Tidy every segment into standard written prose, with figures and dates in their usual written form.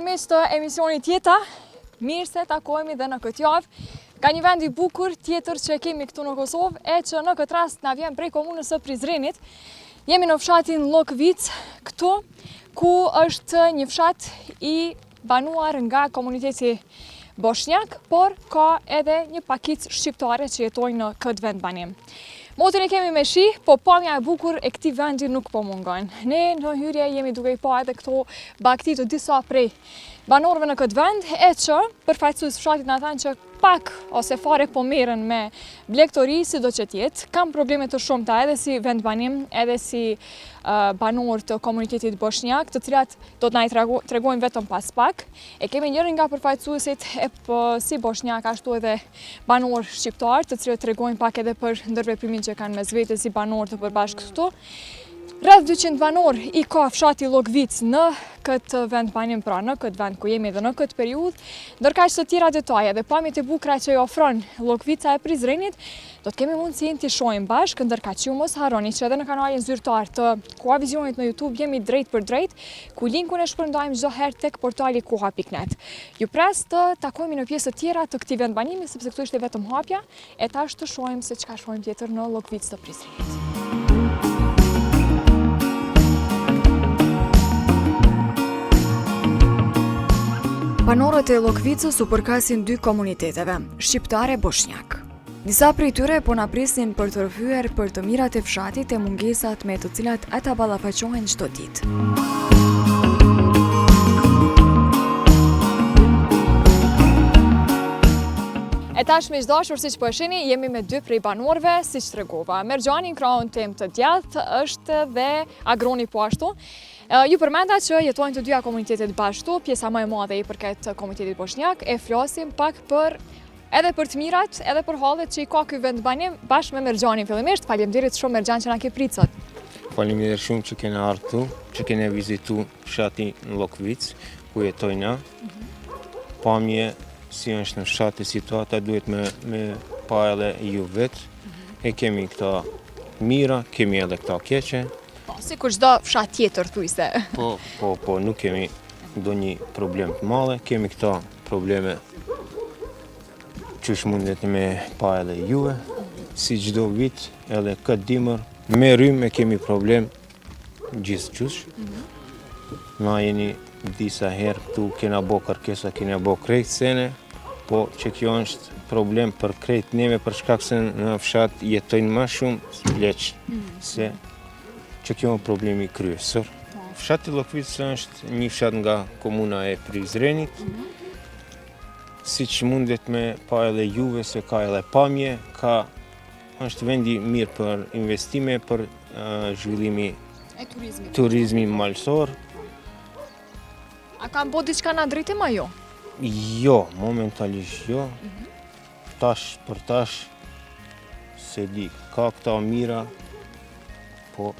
mes të emisionit Jeta, mirë se takohemi dhe në këtë javë. Ka një vend i bukur tjetër që kemi këtu në Kosovë, e që në këtë rast na vjen prej komunës së Prizrenit. Jemi në fshatin Llokvic, këtu, ku është një fshat i banuar nga komuniteti Bosnjak, por ka edhe një pakicë shqiptare që jetojnë në këtë vend banim. Motin e kemi me shi, po pamja e bukur e këtij vendi nuk po mungon. Ne në hyrje jemi duke i pa edhe këto bagti të disa prej banorëve në këtë vend, e që përfaqësues fshatit na thanë që pak ose fare po merren me blegtori, sido që tjetë, kam probleme të shumta edhe si vend banim, edhe si banor të komunitetit Bosnjak, të cilat do të na i tregojnë vetëm pas pak. E kemi njërin nga përfaqësuesit si Bosnjak, ashtu edhe banor shqiptar, të cilët tregojnë pak edhe për ndërveprimin që kanë mes vetes si banor të përbashkët këtu. Rreth 200 banor i ka fshati Llokvic në këtë vend banim, pra në këtë vend ku jemi dhe në këtë periudhë, ndërkaq të tjera detaje dhe pamjet e bukura që i ofron Llokvica e Prizrenit, do të kemi mundësinë t'i shohim bashkë, ndërkaq ju mos harroni që edhe në kanalin zyrtar të Koha Vizionit në YouTube jemi drejt për drejt, ku linkun e shpërndajmë çdo herë tek portali koha.net. Ju pres të takohemi në pjesë të tjera të këtij vend banimi, sepse këtu ishte vetëm hapja, e tash të shohim se çka shohim tjetër në Llokvic të Prizrenit. Banorët e Llokvicës u përkasin dy komuniteteve, shqiptar e Bosnjak. Disa prej tyre po na prisnin për të rrëfyer për të mirat e fshatit e mungesat me të cilat ata ballafaqohen çdo ditë. E tash me dashur, siç po e shihni, jemi me dy prej banorëve, siç tregova. Merxhani krahun tim të djathtë është dhe agroni po ashtu. Ju përmenda që jetojnë të dyja komunitetet bashkë, pjesa më e madhe i përket komunitetit Bosnjak, e flasim pak edhe për të mirat, edhe për hallet që i ka ky vend banim bashkë me Merxhanin fillimisht. Faleminderit shumë Merxhan që na ke prit sot. Faleminderit shumë që kena ardhur këtu, që kena vizitu fshatin Llokvic, ku jetojnë na. Pamje si është në fshat e situata duhet me pa edhe ju vetë. E kemi këta mira, kemi edhe këta keqe. Si kur çdo fshat tjetër thuajse. Po, nuk kemi ndonjë problem të madhe, kemi këta probleme që mundet me pa edhe juve, si çdo vit, edhe këtë dimër, me rrymë kemi problem gjithçysh. Na jeni disa herë këtu kena bo kërkesa, kena bo krejt sene, po që kjo është problem për krejt neve, për shkak se në fshat jetojnë më shumë leq, se që kjo është problemi kryesor. Fshati Llokvic është një fshat nga komuna e Prizrenit, si që mundet me pa edhe juve, se ka edhe pamje, është vendi mirë për investime, për zhvillimi turizmi malsor. A ka bo diçka na drejtim ajo? Jo, momentalisht jo. Tash për tash, se di, ka këta mira, po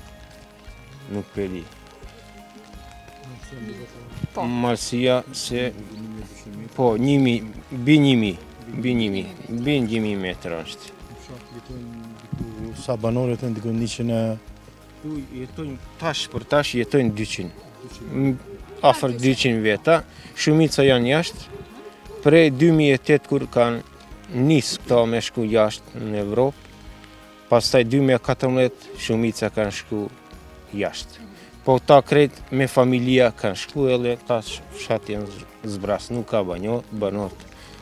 nuk përdi. Malsia se, po, 1.000 metra është. Sa banore të ndikon 100? Tash për tash jetojnë 200. Afër 200 veta, shumica janë jashtë. Prej 2008 kur kanë nis këta me shku jashtë në Evropë, pastaj 2014 shumica kanë shku jashtë. Po ta krejt me familja kanë shku edhe tash fshati janë zbras, nuk ka banor.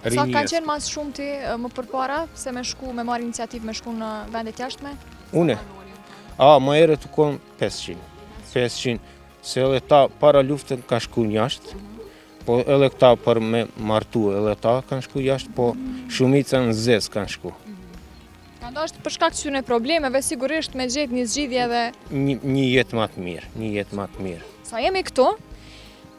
Sa kanë qenë mas shumë ti më përpara se me marrë iniciativë me shku në vendet jashtme? Une? Më herët u konë 500. Se edhe ta para luftën ka shku jashtë, po edhe këta për me martu edhe ta kanë shku jashtë, po shumica në zez kanë shku. Ka ndoshtë për shkak të problemeve, sigurisht me gjetë një zgjidhje dhe një jetë më të mirë. Sa jemi këtu,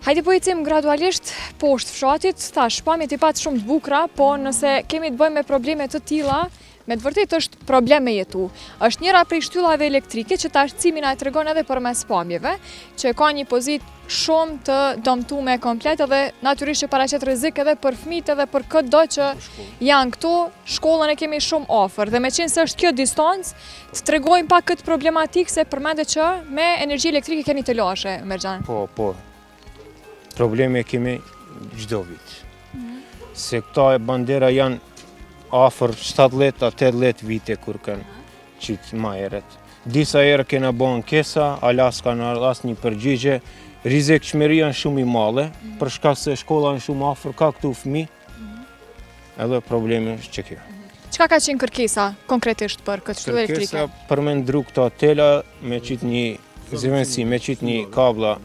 hajde po ecim gradualisht poshtë fshatit, thash pamjet i pat shumë të bukura, po nëse kemi të bëjmë me probleme të tilla, me të vërtet është problem me jetu. Është njëra prej shtyllave elektrike që tash Cimi na e tregon edhe përmes pamjeve, që ka një pozitë shumë të dëmtuar komplet edhe natyrisht që paraqet rrezik edhe për fëmijët edhe për çdo që janë këtu. Shkollën e kemi shumë afër dhe meqense se është kjo distancë, të tregojmë pak këtë problematikë se përmendet që me energji elektrike keni të lashe, Merxhan. Po. Probleme kemi çdo vit. Se këta e bandera janë afër 17-18 vite kur kanë qitë ma herët. Disa herë kena bo ankesa, alas kanë asnjë përgjigje. Rrezikshmëria është shumë i madhe, për shkak se shkolla është shumë afër, ka këtu fëmijë. Edhe problemi është që kjo. Çka ka qenë kërkesa konkretisht për këtë shtëpi elektrike? Kërkesa për me ndru këta tela, me qitë një zëvendësi, me qitë një kabla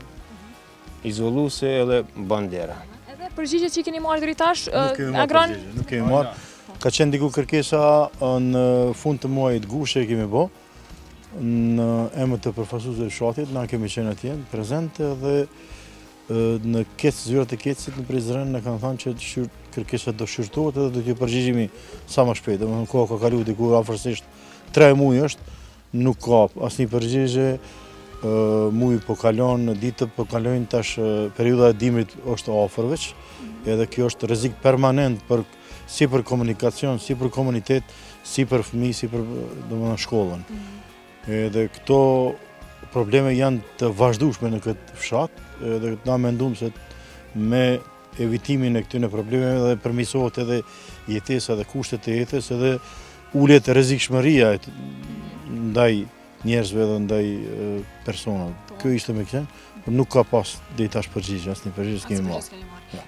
izoluse edhe bandera. Edhe përgjigjet që keni marrë deri tash, Nuk kemi marrë. Ka qenë diku kërkesa në fund të muajit gusht që kemi bo, në emër të përfaqësuesve të fshatit, na kemi qenë atje prezent dhe në zyrat e Kecit në Prizren na kanë thënë që kërkesa do shqyrtohet edhe do t'ju përgjigjemi sa më shpejt. Domethënë koha ka kaluar diku afërsisht 3 muaj është, nuk ka asnjë përgjigje. Muaj po kalon, ditë po kalojnë, tash periudha e dimrit është afër veç, edhe kjo është rrezik permanent si për komunikacion, si për komunitet, si për fëmijë, si për domethënë shkollën. Edhe këto probleme janë të vazhdueshme në këtë fshat, edhe na mendojmë se me evitimin e këtyre problemeve dhe përmirësohet edhe jetesa dhe kushtet e jetës, edhe ulet rrezikshmëria ndaj njerëzve dhe ndaj personave. Kjo ishte me kënë, por nuk ka pas deri tash përgjigje, asnjë përgjigje s'kemi marrë.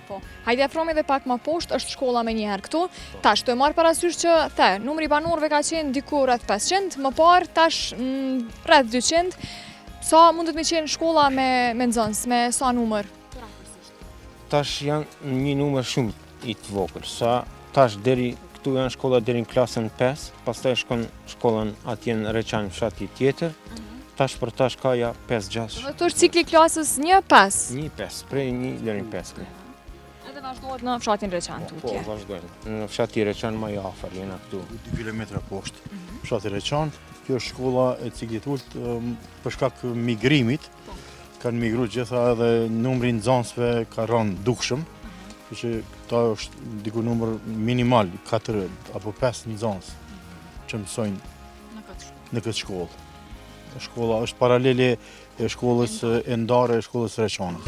Po. Hajde afrohemi edhe pak më poshtë, është shkolla më njëherë këtu. Tash të marr parasysh që numri i banorëve ka qenë diku rreth 500, më parë tash rreth 200. Sa mundet me qenë shkolla me nxënës, me sa numër? Tash janë një numër shumë i të vogël. Tash deri këtu janë shkolla deri në klasën 5, pastaj shkon shkollën atje në Reçan fshati tjetër. Tash për tash ka ja 5-6. Dhe këtu është cikli klasës 1-5? 1-5, prej 1 deri në 5. Edhe vazhdohet në fshatin Reçan tutje? Po, vazhdojnë. Në fshati Reçan më afër, jena këtu. 2 kilometra poshtë. Fshati Reçan, kjo është shkolla e ciklit ult për shkak migrimit. Kanë migruar gjitha edhe numri i nxënësve ka rënë dukshëm. Kështu që këta është diku numër minimal 4 apo 5 nxënës që mësojnë në këtë shkollë. Shkolla është paralele e shkollës e ndarë e shkollës Reçanit.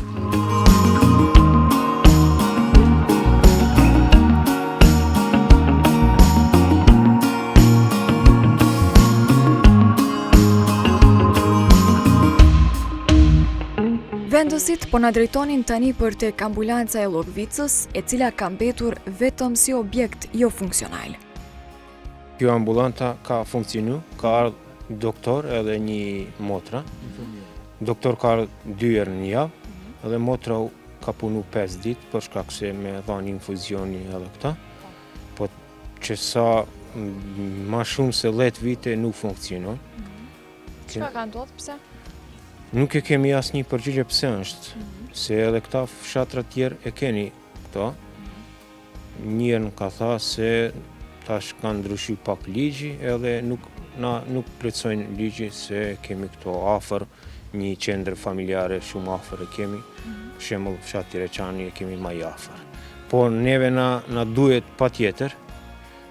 Vendësit po na drejtonin tani për tek ambulanca e Llogvicës, e cila ka mbetur vetëm si objekt jo funksional. Kjo ambulanta ka funksionu, ka ardhur doktor edhe një motra. Doktor ka ardhur 2 herë në javë, edhe motra ka punu 5 ditë për shkak se me dhanë infuzioni edhe këta. Po që sa ma shumë se 10 vite nuk funksionon. Çka ka ndodhur, pse? Nuk e kemi asnjë përgjigje pse është, se edhe këta fshatra tjerë e keni këto. Njërën ka tha se tash kanë ndryshu pak ligji edhe nuk plotësojnë ligji se kemi këto afër, një qendër familjare shumë afër e kemi, për shembull fshati Reçani e kemi më afër. Po neve na duhet patjetër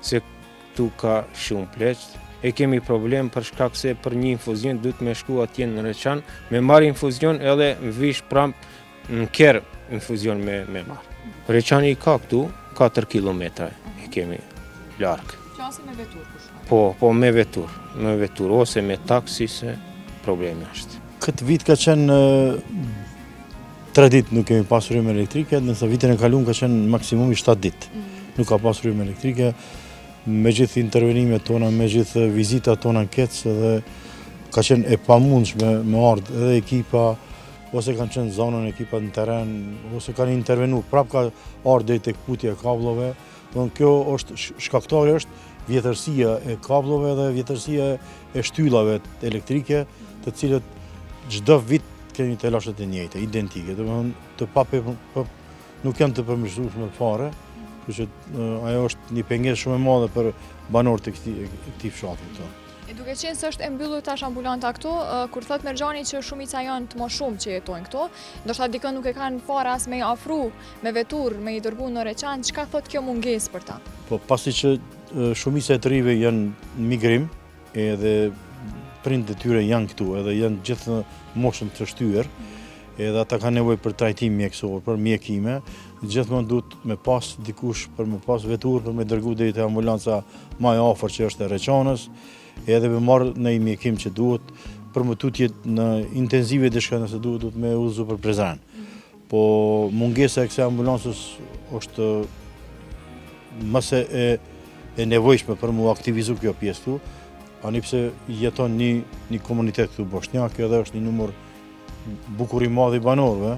se këtu ka shumë pleqt. E kemi problem për shkak se për një infuzion duhet me shku atje në Reçan, me marrë infuzion edhe vish në Kerr infuzion me marrë. Reçani ka këtu 4 kilometra e kemi larg. Qase me vetur për shkak. Po me vetur ose me taksi se problemi është. Këtë vit ka qenë 3 ditë nuk kemi pasur rrymë elektrike, nëse vitin e kaluar ka qenë maksimumi 7 ditë. Nuk ka pasur rrymë elektrike. Me gjithë intervenimet tona, me gjithë vizitat tona në Kec, edhe ka qenë e pamundshme me ardhë edhe ekipa, ose kanë qenë zonën ekipa në teren, ose kanë intervenu, prap ka ardhë deri tek putja e kablove. Kjo është shkaktari është vjetërsia e kablove dhe vjetërsia e shtyllave elektrike, të cilët çdo vit kemi të lashet e njëjta, identike. Nuk janë të përmirësueshme fare. Që ajo është një pengesë shumë e madhe për banorët e këtij fshati. E duke qenë se është e mbyllur tash ambulanta këtu, kur thot Merxhani që shumica janë të moshuar që jetojnë këtu, ndoshta dikën nuk e kanë fare as me i afru me vetur, me i dërguar në Reçan, çka thot kjo mungesë për ta? Po pasi që shumica e të rive janë në migrim, edhe prindët e tyre janë këtu, edhe janë gjithë në moshën të shtyer, edhe ata kanë nevojë për trajtim mjekësor, për mjekime, gjithmonë duhet me pas dikush për me pas vetur për me dërgu deri te ambulanca më e afër që është e Reçanës, edhe me marrë në i mjekim që duhet, për më tutjet në intenzive diçka nëse duhet me uzu për Prizren. Po mungesa e kësaj ambulancës është mëse e nevojshme për mu aktivizu kjo pjesë këtu, ani pse jeton një komunitet këtu bosnjak, edhe është një numër bukur i madh i banorëve.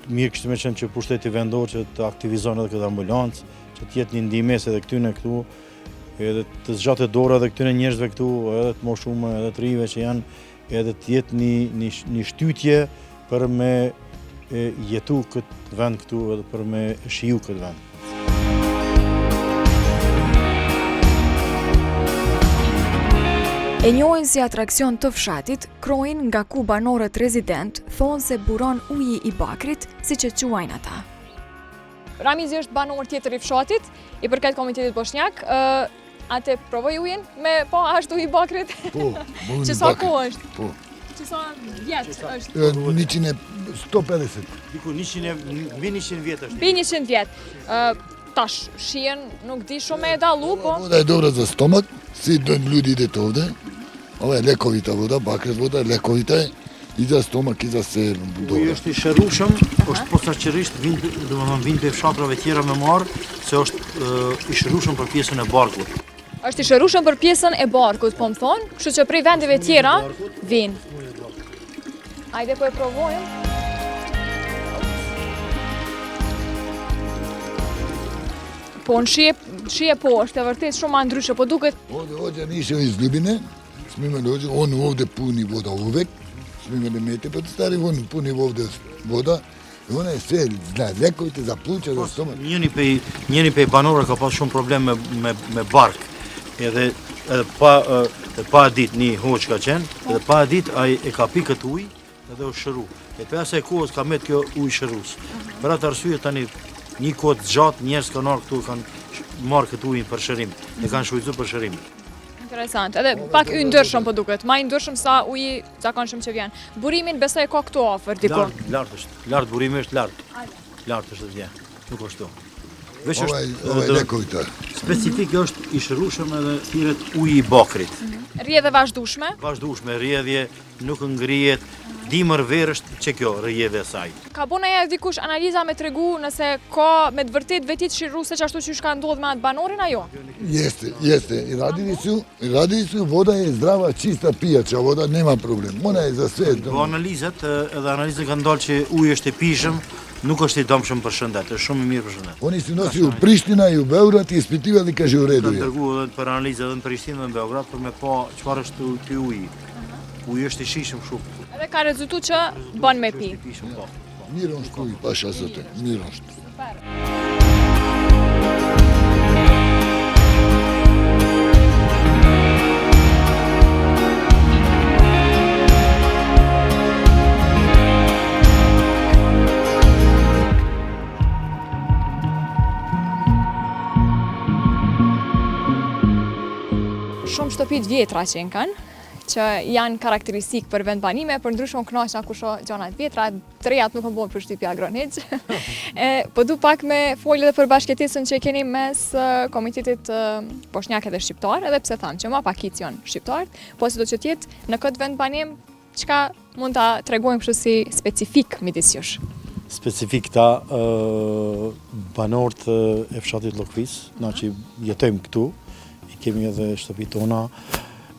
Mirë kishte me qenë që pushteti vendor që të aktivizon edhe këtë ambulancë, që të jetë një ndihmës edhe këtyne këtu, edhe të zgjatet dora edhe këtyne njerëzve këtu, edhe të moshume, edhe të rive që janë, edhe të jetë një shtytje për me jetu këtë vend këtu edhe për me shiju këtë vend. E njohin si atrakcion të fshatit, krojnë nga ku banorët rezident thonë se buron uji i bakrit, si që quajnë ata. Ramizi është banor tjetër i fshatit, i përket komunitetit bosnjak. Ate provoj ujin me pa ashtu i bakrit? Po, që sa kohë është? Po. Që sa vjetë është? 150. Diku 100 vjetë është. Bi 100 vjetë. Tash, shien nuk di shumë e dalu, po? Voda je dobra za stomak, svi ljudi idete ovde. Ova je lekovita voda, bakret voda je lekovita je i za stomak i za se Uji dobra. është i shërushëm, është posaçërisht vinë për fshatrave tjera me marë, se është i shërushëm për pjesën e barkut. Është i shërushëm për pjesën e barkut, po më thonë, kështu që prej vendive tjera vinë. Ajde po e provojmë. Po në shije po, është e vërtet shumë ma ndryshe, po duket... Ovdje nisio iz Ljubine, smo imali ovdje, on ovdje puni voda uvek, smo imali mete, pa stari on puni ovdje voda, i ona je sve lekovite za pluća, za stomak. Njëri pej banorëve ka pas shumë problem me bark, edhe pa dit një hoq ka qenë, edhe pa dit ai e ka pi këtë ujë edhe u shëru. E për asaj kohës ka met kjo ujë shërus. Për atë arsye tani një kohë të gjatë njerëz kanë ardhur këtu kanë marrë këtë ujin për shërim, e kanë shfrytzuar për shërim. Interesant, edhe pak y ndryshëm po duket, ma y ndryshëm sa uji zakonshëm që vjen. Burimin besoj ka këtu afër diku. Lart është, burimi është lart. Lart është atje, nuk është këtu. Veç Ova je lekovita. specifik është i shërushëm edhe thirret uji i bakrit. Rrjedhje vazhdueshme. Vazhdueshme, rrjedhje, nuk ngrihet, dimër verë është që kjo rrjedhja e saj. Ka bo e dikush analiza me tregu nëse ka me të vërtet vetit shiruse që ashtu që shka ndodh me atë banorin, ajo? Jeste. I radili su, voda je zdrava, čista, pijača voda, nema problem. Ona je za sve. Po analizat, edhe analizat kanë dalë që uji është i pijshëm, nuk është i domshëm për shëndet, është shumë i mirë për shëndet. Oni su nosi u Priština i u Beograd i ispitivali, kaže u redu Kanë je. dërgu edhe për analizë edhe në Prishtinë dhe në Beograd për me pa çfarë është ky uji. Uji është i shijshëm shumë. Edhe ka rezultu që bën me pi. Është i pijshëm po. Miron što i paša zote, miron što. Shumë shtëpit vjetra që kanë, që janë karakteristik për vendbanime, për ndryshon knaqna kusho gjanat vjetra, të rejat nuk më bojnë për shtypja Gronic. Po du pak me folje dhe për bashkëtisën që keni mes komitetit bosnjak edhe shqiptar, edhe pse thamë që ma pak kitë janë shqiptarët, po si do që tjetë në këtë vendbanim, qka mund të tregojmë kështu si specifik midis jush? Specifik ta banorët e fshatit Llokvis, na që jetojmë këtu, kemi edhe shtëpit tona,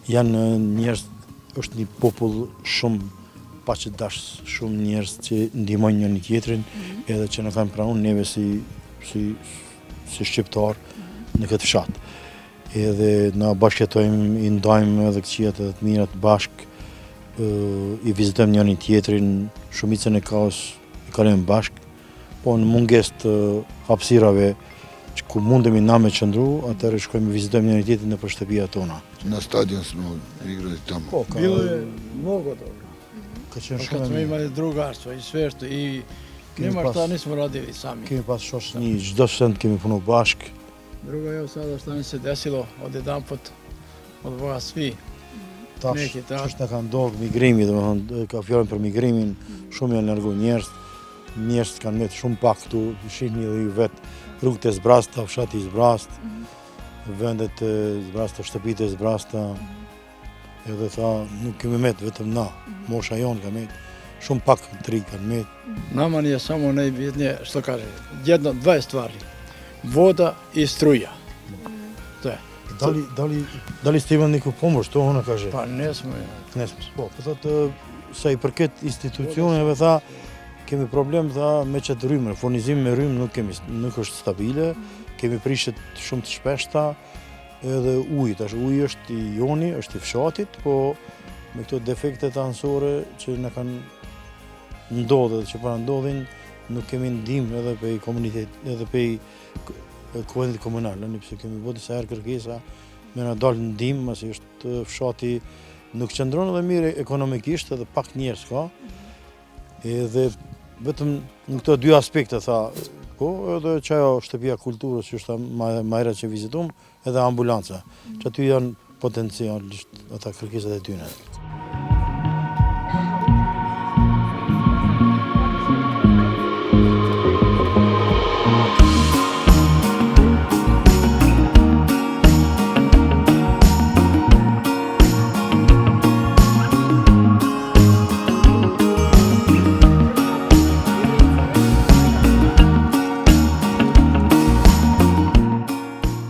janë njerëz, është një popull shumë paqëdash, shumë njerëz që ndihmojnë njëri tjetrin, edhe që na kanë pranuar neve si shqiptar në këtë fshat. Edhe na bashkëjetojmë, i ndajmë edhe këqijat edhe të mirat bashk, i vizitojmë njëri tjetrin, shumicën e kaos i kalojmë bashk, po në mungesë të hapësirave ku mundemi na me qëndru, atëherë shkojmë vizitojmë njëri tjetrin nëpër shtëpia tona. Na stadion smo igrali tamo. Po, Bilo je mnogo toga. Ka qenë Kad shumë smo mirë. imali drugarstvo i sve što i nema šta nismo radili sami. Kemi pas shoqëni, çdo send kemi punu bashk. Drugo je sada što nam se desilo odjedanput od Boga svi. Tash, Neki, tash. ç'është na ka ndodhur migrimi, domethënë ka fjalën për migrimin, shumë janë largu njerëz kanë met shumë pak këtu, shihni edhe ju vet rrugët e zbrasta, fshati i zbrast, vendet e zbrasta, shtëpitë e zbrasta. Edhe tha, nuk kemi met vetëm na, mosha jonë ka met, shumë pak të ri kanë met. Nama nije samo najbitnije, što kaže, dve stvari. Voda i struja. To je. Da li ste imali neku pomoć, to ona kaže? Pa ne smo. Po thotë, sa i përket institucioneve, tha, kemi problem, tha, me qëtë rrymë, furnizim me rrymë nuk është stabile, kemi prishet shumë të shpeshta, edhe uji, tash uji është i joni, është i fshatit, po me këto defektet anësore që në kanë ndodhe dhe që para ndodhin, nuk kemi ndihmë edhe pe komunitet, edhe pe kuventit komunal, nëse kemi bërë disa herë kërkesa, me na dalë ndihmë, pasi është fshati nuk qëndron edhe mirë ekonomikisht, edhe pak njerëz ka. Edhe vetëm në këto dy aspekte tha, po edhe çajo shtëpia kulturës që është më herët që vizitum, edhe ambulanca, që aty janë potencialisht ata kërkesat e tyre.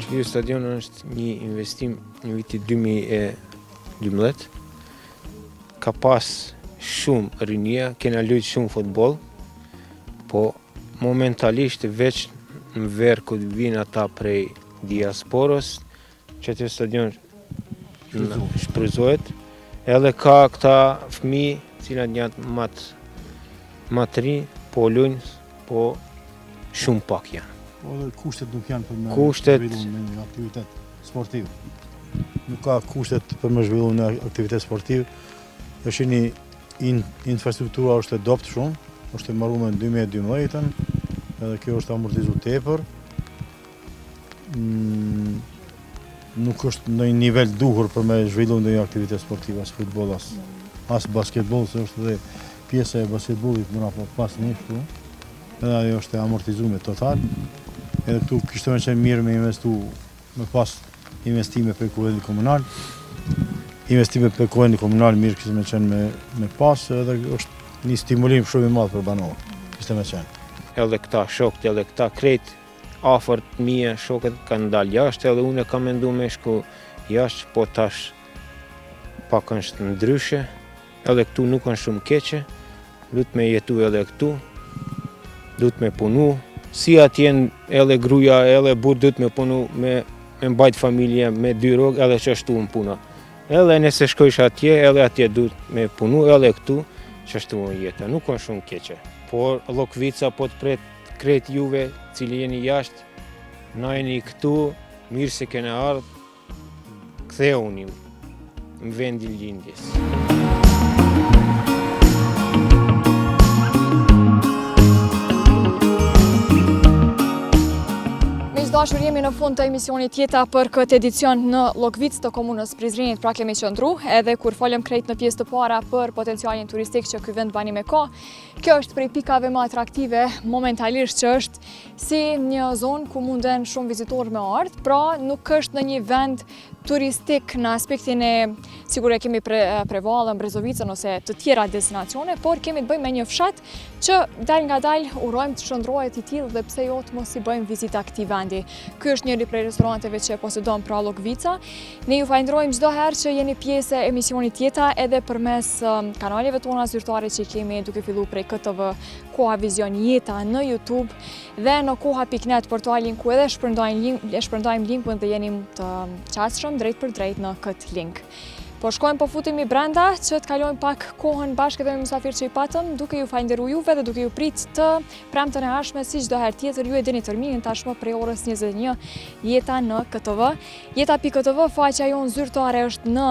Ky stadion është një investim në vitin 2012. Ka pas shumë rinia, kena luajtur shumë futboll, po momentalisht veç në verë kur vinë ata prej diasporës, që të stadion shfrytëzohet, edhe ka këta fëmijë, cilat janë më të rinj, po luajnë, po shumë pak janë. Po edhe kushtet nuk janë për me Kushtet- me një aktivitet sportiv. Nuk ka kushtet për me zhvillu në aktivitet sportiv. Është një infrastruktura është e dopt shumë, është e marruar në 2012-ën, edhe kjo është amortizuar tepër. Nuk është në një nivel duhur për me zhvillu në një aktivitet sportiv, as futboll, as basketbol, se është edhe pjesa e basketbollit mëna pas një këtu. Edhe ajo është e amortizuar total. Edhe këtu kishte më qenë mirë me investu, me pas investime për kuventit komunal. Investime për kuventit komunal mirë kishte më qenë me pas, edhe është një stimulim shumë i madh për banorët. Kishte më qenë. Edhe këta shokët, edhe këta krejt afër të mia, shokët kanë dalë jashtë, edhe unë kam menduar me shku jashtë, po tash pak është ndryshe, edhe këtu nuk kanë shumë keqe, duhet me jetu edhe këtu, duhet me punu, si atje edhe gruaja, edhe burr duhet me punu, me mbajt familje, me dy rrogë, edhe që ashtu në puna. Edhe nëse shkojsh atje, edhe atje duhet me punu, edhe këtu, që ashtu në jeta, nuk kanë shumë keqe. Por Llokvica po të pret krejt juve, cili jeni jashtë, na jeni këtu, mirë se kena ardhë, ktheuni në vendin lindjes. Dashur, jemi në fund të emisionit Jeta për këtë edicion në Llokvicë të komunës Prizrenit, pra kemi qëndru, edhe kur folëm krejt në pjesë të para për potencialin turistik që ky vend bani me ka. Kjo është prej pikave më atraktive momentalisht, që është si një zonë ku munden shumë vizitorë me ardhë, pra nuk është në një vend turistik në aspektin e sigur e kemi Prevallën, Brezovicën ose të tjera destinacione, por kemi të bëjmë me një fshat që dal nga dal urojmë të shndrohet i tillë dhe pse jo të mos i bëjmë vizita këtij vendi. Ky është njëri prej restoranteve që posedon pra Llokvica. Ne ju falenderojmë çdo herë që jeni pjesë e emisionit Jeta, edhe përmes kanaleve tona zyrtare që kemi duke filluar prej KTV Koha Vizion Jeta në YouTube dhe në koha.net, portalin ku edhe shpërndajmë linkun dhe jeni të qasshëm drejt për drejt në këtë link. Po shkojmë po futemi brenda që të kalojmë pak kohën bashkë edhe me mysafirë që i patëm, duke ju falenderuar juve dhe duke ju prit të premtën e ardhshme si çdo herë tjetër. Ju e dini terminin tashmë prej orës 21 Jeta në KTV. Jeta.ktv, faqja jonë zyrtare është në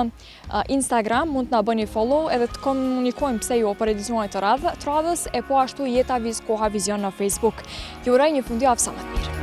Instagram, mund të na bëni follow edhe të komunikojmë pse jo për edicionet të radhës, e po ashtu Jeta Koha Vizion në Facebook. Ju uroj një fundjavë sa më të mirë.